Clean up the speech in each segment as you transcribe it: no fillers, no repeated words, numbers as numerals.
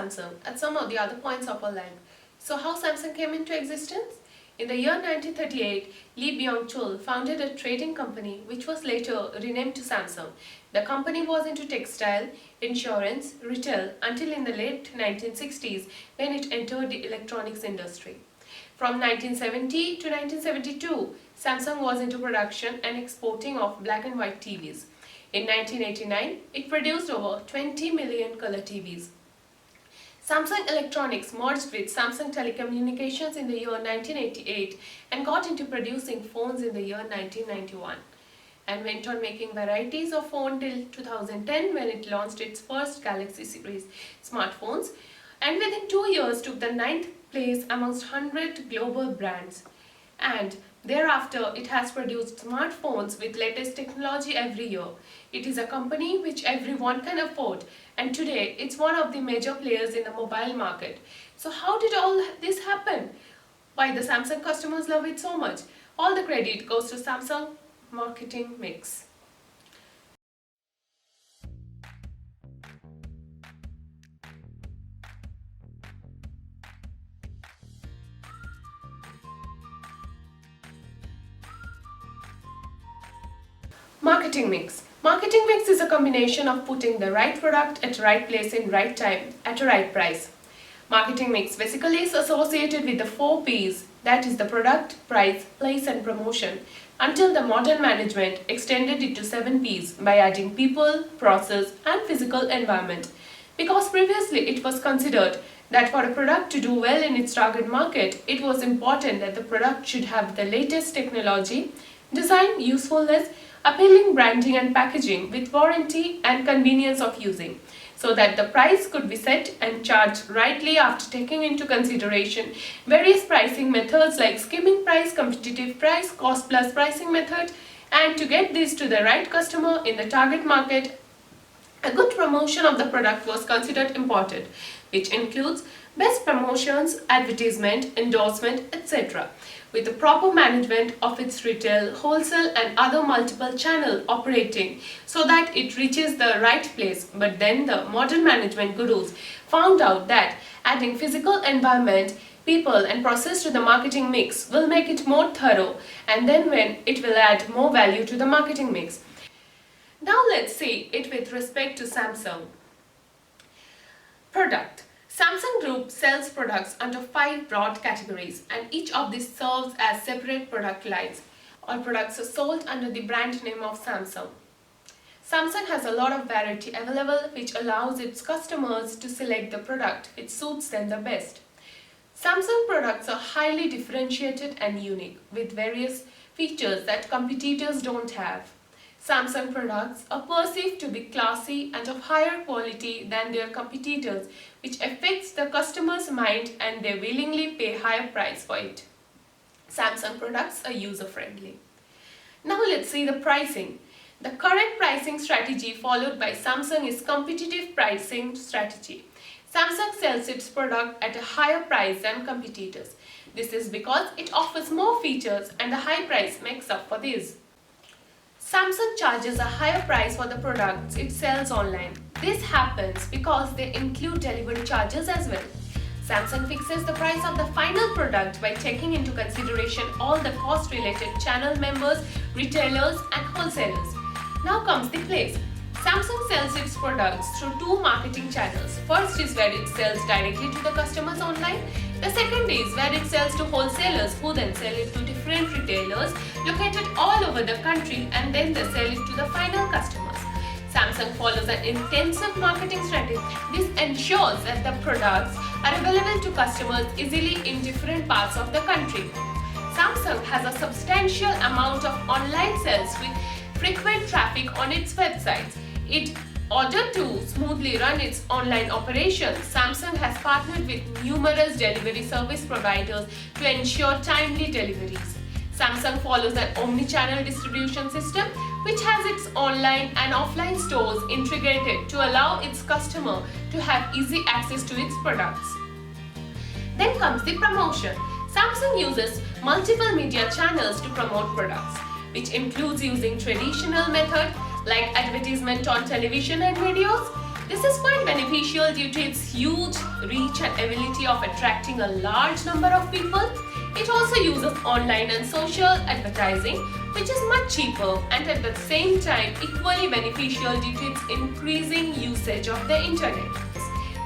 Samsung at some of the other points of our life. So how Samsung came into existence? In the year 1938, Lee Byung-chul founded a trading company which was later renamed to Samsung. The company was into textile, insurance, retail until in the late 1960s when it entered the electronics industry. From 1970 to 1972, Samsung was into production and exporting of black and white TVs. In 1989, it produced over 20 million color TVs. Samsung Electronics merged with Samsung Telecommunications in the year 1988 and got into producing phones in the year 1991 and went on making varieties of phone till 2010 when it launched its first Galaxy series smartphones and within 2 years took the 9th place amongst 100 global brands. And thereafter, it has produced smartphones with latest technology every year. It is a company which everyone can afford, and today it's one of the major players in the mobile market. So how did all this happen? Why the Samsung customers love it so much? All the credit goes to Samsung marketing mix. Marketing mix. Marketing mix is a combination of putting the right product at the right place in right time at a right price. Marketing mix basically is associated with the 4 P's, that is the product, price, place and promotion, until the modern management extended it to 7 P's by adding people, process and physical environment. Because previously it was considered that for a product to do well in its target market, it was important that the product should have the latest technology, design, usefulness, appealing branding and packaging with warranty and convenience of using, so that the price could be set and charged rightly after taking into consideration various pricing methods like skimming price, competitive price, cost plus pricing method, and to get this to the right customer in the target market, a good promotion of the product was considered important, which includes best promotions, advertisement, endorsement, etc. with the proper management of its retail, wholesale and other multiple channel operating so that it reaches the right place. But then the modern management gurus found out that adding physical environment, people and process to the marketing mix will make it more thorough, and then when it will add more value to the marketing mix. Now let's see it with respect to Samsung. Product. Samsung Group sells products under 5 broad categories, and each of these serves as separate product lines. All products are sold under the brand name of Samsung. Samsung has a lot of variety available which allows its customers to select the product which suits them the best. Samsung products are highly differentiated and unique with various features that competitors don't have. Samsung products are perceived to be classy and of higher quality than their competitors, which affects the customer's mind and they willingly pay higher price for it. Samsung products are user-friendly. Now let's see the pricing. The current pricing strategy followed by Samsung is competitive pricing strategy. Samsung sells its product at a higher price than competitors. This is because it offers more features and the high price makes up for this. Samsung charges a higher price for the products it sells online. This happens because they include delivery charges as well. Samsung fixes the price of the final product by taking into consideration all the cost-related channel members, retailers and wholesalers. Now comes the place. Samsung sells its products through 2 marketing channels. First is where it sells directly to the customers online. The second is where it sells to wholesalers who then sell it to different retailers located all over the country, and then they sell it to the final customers. Samsung follows an intensive marketing strategy. This ensures that the products are available to customers easily in different parts of the country. Samsung has a substantial amount of online sales with frequent traffic on its websites. In order to smoothly run its online operations, Samsung has partnered with numerous delivery service providers to ensure timely deliveries. Samsung follows an omni-channel distribution system which has its online and offline stores integrated to allow its customer to have easy access to its products. Then comes the promotion. Samsung uses multiple media channels to promote products, which includes using traditional methods like advertisement on television and radios. This is quite beneficial due to its huge reach and ability of attracting a large number of people. It also uses online and social advertising, which is much cheaper and at the same time equally beneficial due to its increasing usage of the internet.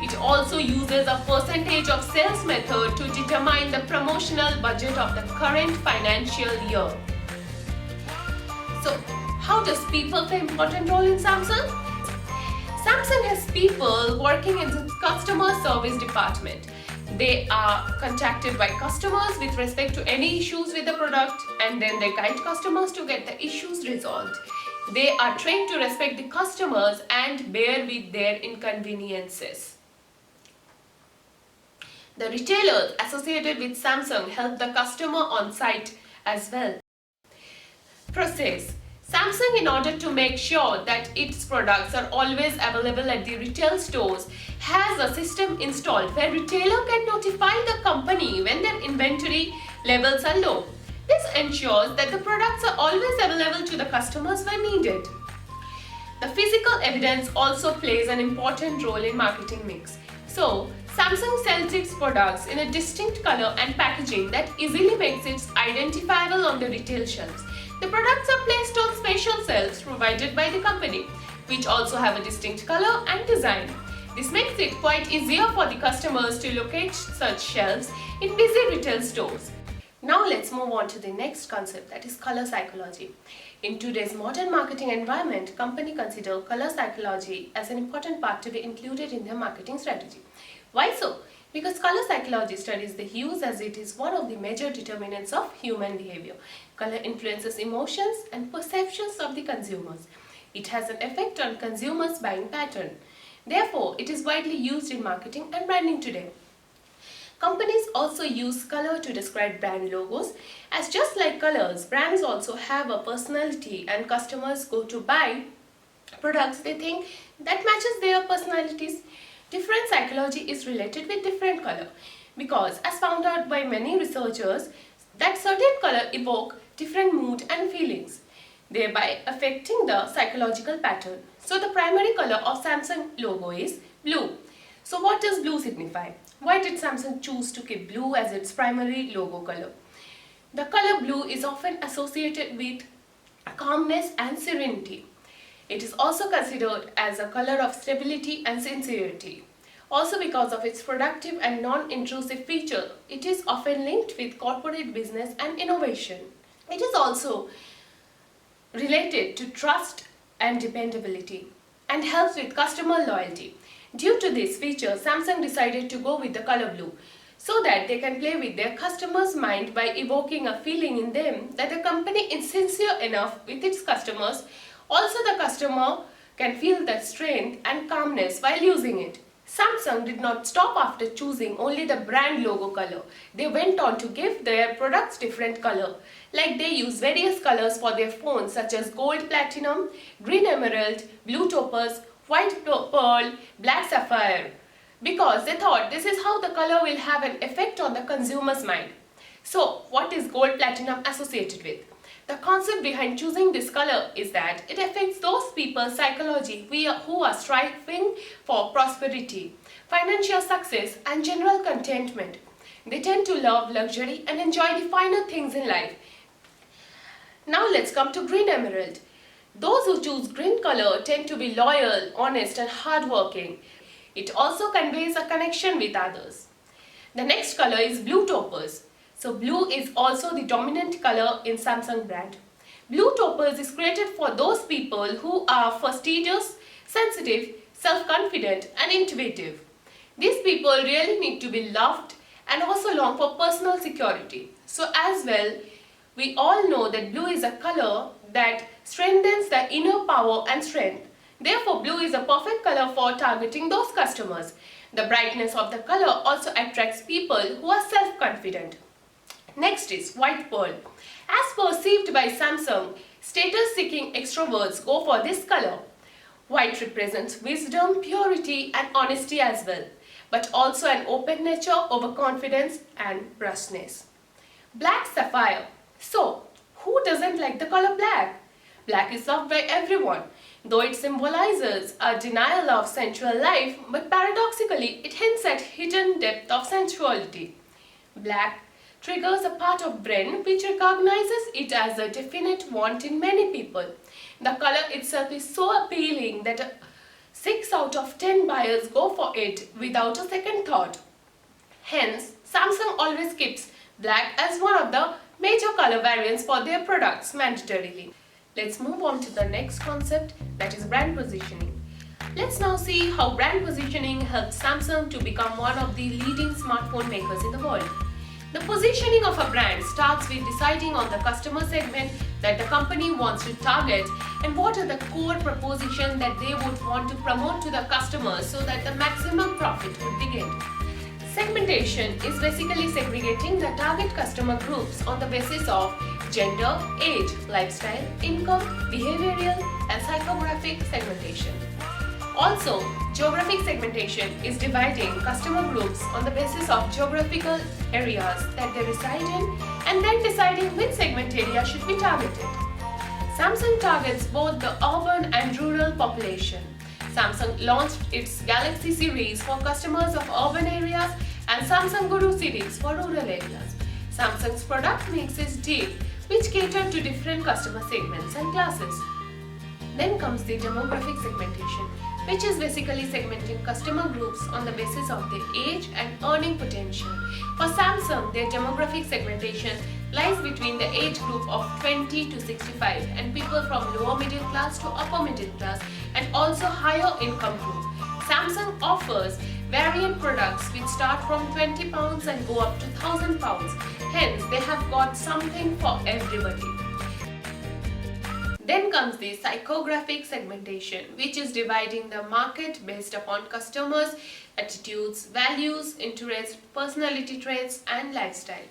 It also uses a percentage of sales method to determine the promotional budget of the current financial year. So, how does people play an important role in Samsung? Samsung has people working in its customer service department. They are contacted by customers with respect to any issues with the product, and then they guide customers to get the issues resolved. They are trained to respect the customers and bear with their inconveniences. The retailers associated with Samsung help the customer on site as well. Process. Samsung, in order to make sure that its products are always available at the retail stores, has a system installed where retailer can notify the company when their inventory levels are low. This ensures that the products are always available to the customers when needed. The physical evidence also plays an important role in marketing mix. So, Samsung sells its products in a distinct color and packaging that easily makes it identifiable on the retail shelves. The products are placed on special shelves provided by the company, which also have a distinct color and design. This makes it quite easier for the customers to locate such shelves in busy retail stores. Now let's move on to the next concept, that is color psychology. In today's modern marketing environment, companies consider color psychology as an important part to be included in their marketing strategy. Why so? Because color psychology studies the hues as it is one of the major determinants of human behavior. Color influences emotions and perceptions of the consumers. It has an effect on consumers' buying pattern. Therefore, it is widely used in marketing and branding today. Companies also use color to describe brand logos, as just like colors, brands also have a personality and customers go to buy products they think that matches their personalities. Different psychology is related with different color because, as found out by many researchers, that certain color evoke different mood and feelings, thereby affecting the psychological pattern. So the primary color of Samsung logo is blue. So what does blue signify? Why did Samsung choose to keep blue as its primary logo color? The color blue is often associated with calmness and serenity. It is also considered as a color of stability and sincerity. Also, because of its productive and non-intrusive feature, it is often linked with corporate business and innovation. It is also related to trust and dependability and helps with customer loyalty. Due to this feature, Samsung decided to go with the color blue so that they can play with their customers' mind by evoking a feeling in them that the company is sincere enough with its customers. Also, the customer can feel the strength and calmness while using it. Samsung did not stop after choosing only the brand logo color. They went on to give their products different color. Like they use various colors for their phones such as gold platinum, green emerald, blue topaz, white pearl, black sapphire, because they thought this is how the color will have an effect on the consumer's mind. So, what is gold platinum associated with? The concept behind choosing this color is that it affects those people's psychology who are striving for prosperity, financial success and general contentment. They tend to love luxury and enjoy the finer things in life. Now let's come to green emerald. Those who choose green color tend to be loyal, honest and hardworking. It also conveys a connection with others. The next color is blue topaz. So blue is also the dominant color in Samsung brand. Blue topaz is created for those people who are fastidious, sensitive, self-confident and intuitive. These people really need to be loved and also long for personal security. So as well, we all know that blue is a color that strengthens the inner power and strength. Therefore, blue is a perfect color for targeting those customers. The brightness of the color also attracts people who are self-confident. Next is white pearl. As perceived by Samsung, status-seeking extroverts go for this color. White represents wisdom, purity and honesty as well, but also an open nature, overconfidence and brushness. Black sapphire. So, who doesn't like the color black? Black is loved by everyone, though it symbolizes a denial of sensual life, but paradoxically, it hints at hidden depth of sensuality. Black triggers a part of brain which recognizes it as a definite want in many people. The color itself is so appealing that 6 out of 10 buyers go for it without a second thought. Hence, Samsung always keeps black as one of the major color variants for their products mandatorily. Let's move on to the next concept, that is brand positioning. Let's now see how brand positioning helps Samsung to become one of the leading smartphone makers in the world. The positioning of a brand starts with deciding on the customer segment that the company wants to target and what are the core propositions that they would want to promote to the customers so that the maximum profit would be gained. Segmentation is basically segregating the target customer groups on the basis of gender, age, lifestyle, income, behavioral, and psychographic segmentation. Also, geographic segmentation is dividing customer groups on the basis of geographical areas that they reside in and then deciding which segment area should be targeted. Samsung targets both the urban and rural population. Samsung launched its Galaxy series for customers of urban areas and Samsung Guru series for rural areas. Samsung's product mix is deep, which cater to different customer segments and classes. Then comes the demographic segmentation, which is basically segmenting customer groups on the basis of their age and earning potential. For Samsung, their demographic segmentation lies between the age group of 20 to 65 and people from lower middle class to upper middle class and also higher income group. Samsung offers variant products which start from £20 and go up to £1,000. Hence, they have got something for everybody. Then comes the psychographic segmentation, which is dividing the market based upon customers' attitudes, values, interests, personality traits, and lifestyle.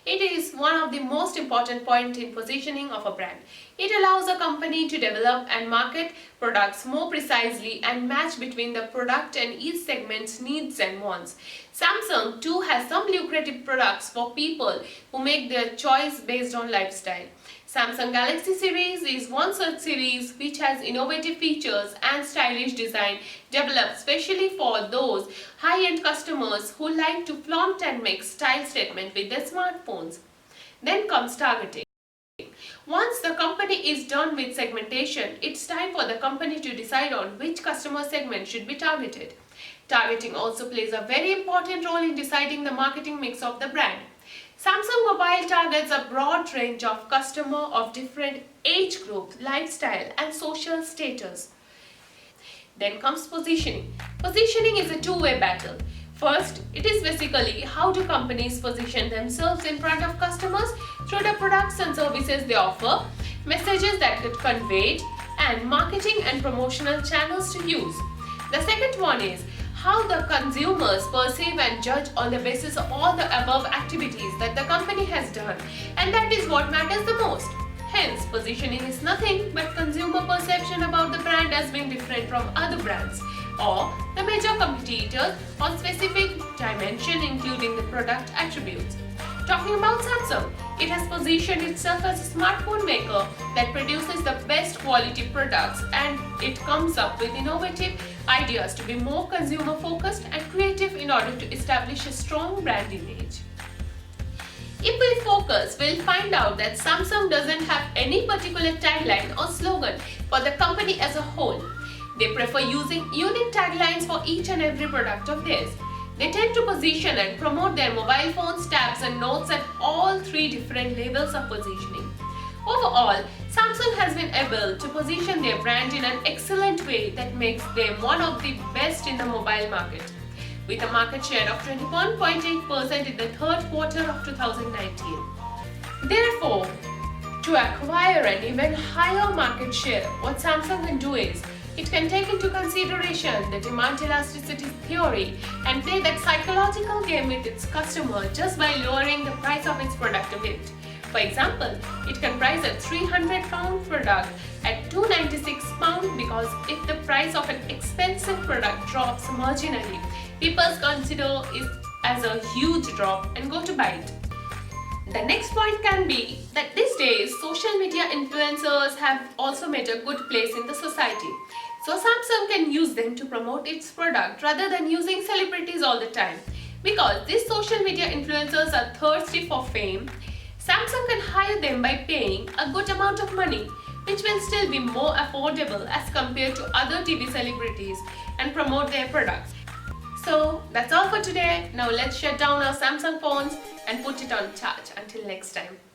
It is one of the most important points in positioning of a brand. It allows a company to develop and market products more precisely and match between the product and each segment's needs and wants. Samsung too has some lucrative products for people who make their choice based on lifestyle. Samsung Galaxy series is one such series which has innovative features and stylish design developed specially for those high-end customers who like to flaunt and make style statement with their smartphones. Then comes targeting. Once the company is done with segmentation, it's time for the company to decide on which customer segment should be targeted. Targeting also plays a very important role in deciding the marketing mix of the brand. Samsung Mobile targets a broad range of customers of different age group, lifestyle and social status. Then comes positioning. Positioning is a two-way battle. First, it is basically how do companies position themselves in front of customers through the products and services they offer, messages that get conveyed, and marketing and promotional channels to use. The second one is how the consumers perceive and judge on the basis of all the above activities that the company has done, and that is what matters the most. Hence, positioning is nothing but consumer perception about the brand as being different from other brands or the major competitors on specific dimension including the product attributes. Talking about Samsung, it has positioned itself as a smartphone maker that produces the best quality products and it comes up with innovative ideas to be more consumer focused and creative in order to establish a strong brand image. If we focus, we'll find out that Samsung doesn't have any particular tagline or slogan for the company as a whole. They prefer using unique taglines for each and every product of theirs. They tend to position and promote their mobile phones, tabs and notes at all three different levels of positioning. Overall, Samsung has been able to position their brand in an excellent way that makes them one of the best in the mobile market, with a market share of 21.8% in the third quarter of 2019. Therefore, to acquire an even higher market share, what Samsung can do is, it can take into consideration the demand elasticity theory and play that psychological game with its customer just by lowering the price of its product a bit. For example, it can price a £300 product at £296 because if the price of an expensive product drops marginally, people consider it as a huge drop and go to buy it. The next point can be that these days social media influencers have also made a good place in the society. So Samsung can use them to promote its product rather than using celebrities all the time. Because these social media influencers are thirsty for fame, Samsung can hire them by paying a good amount of money, which will still be more affordable as compared to other TV celebrities, and promote their products. So that's all for today. Now let's shut down our Samsung phones and put it on charge. Until next time.